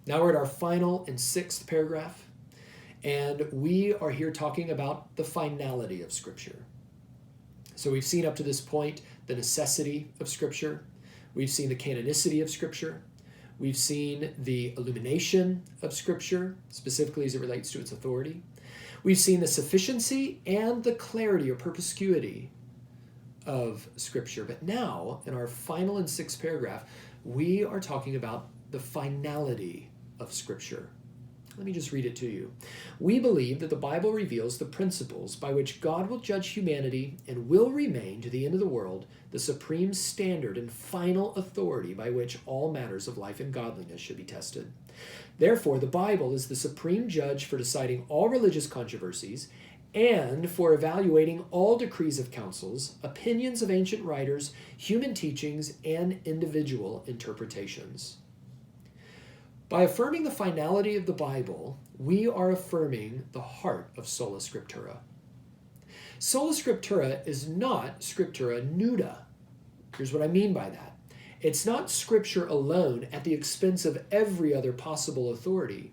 Now we're at our final and sixth paragraph, and we are here talking about the finality of Scripture. So we've seen up to this point the necessity of Scripture. We've seen the canonicity of Scripture. We've seen the illumination of Scripture, specifically as it relates to its authority. We've seen the sufficiency and the clarity or perspicuity of Scripture. But now, in our final and sixth paragraph, we are talking about the finality of Scripture. Let me just read it to you. We believe that the Bible reveals the principles by which God will judge humanity and will remain to the end of the world the supreme standard and final authority by which all matters of life and godliness should be tested. Therefore, the Bible is the supreme judge for deciding all religious controversies and for evaluating all decrees of councils, opinions of ancient writers, human teachings, and individual interpretations. By affirming the finality of the Bible, we are affirming the heart of sola scriptura. Sola scriptura is not scriptura nuda. Here's what I mean by that. It's not Scripture alone at the expense of every other possible authority.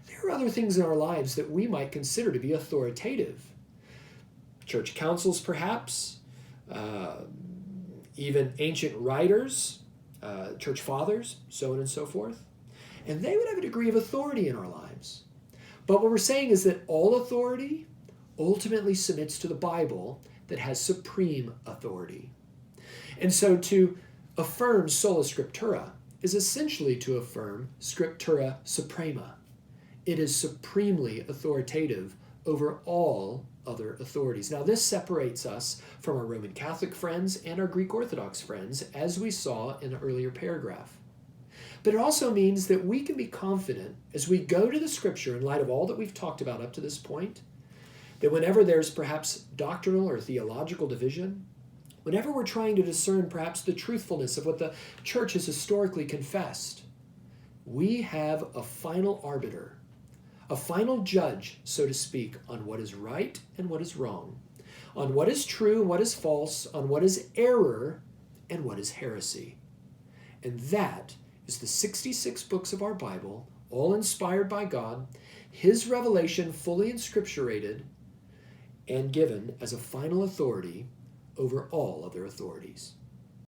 There are other things in our lives that we might consider to be authoritative. Church councils, perhaps, even ancient writers, church fathers, so on and so forth. And they would have a degree of authority in our lives. But what we're saying is that all authority ultimately submits to the Bible that has supreme authority. And so to affirm sola scriptura is essentially to affirm scriptura suprema. It is supremely authoritative over all other authorities. Now, this separates us from our Roman Catholic friends and our Greek Orthodox friends, as we saw in an earlier paragraph. But it also means that we can be confident as we go to the Scripture in light of all that we've talked about up to this point, that whenever there's perhaps doctrinal or theological division, whenever we're trying to discern perhaps the truthfulness of what the church has historically confessed, we have a final arbiter, a final judge, so to speak, on what is right and what is wrong, on what is true and what is false, on what is error and what is heresy. And that is the 66 books of our Bible, all inspired by God, His revelation fully inscripturated and given as a final authority over all other authorities.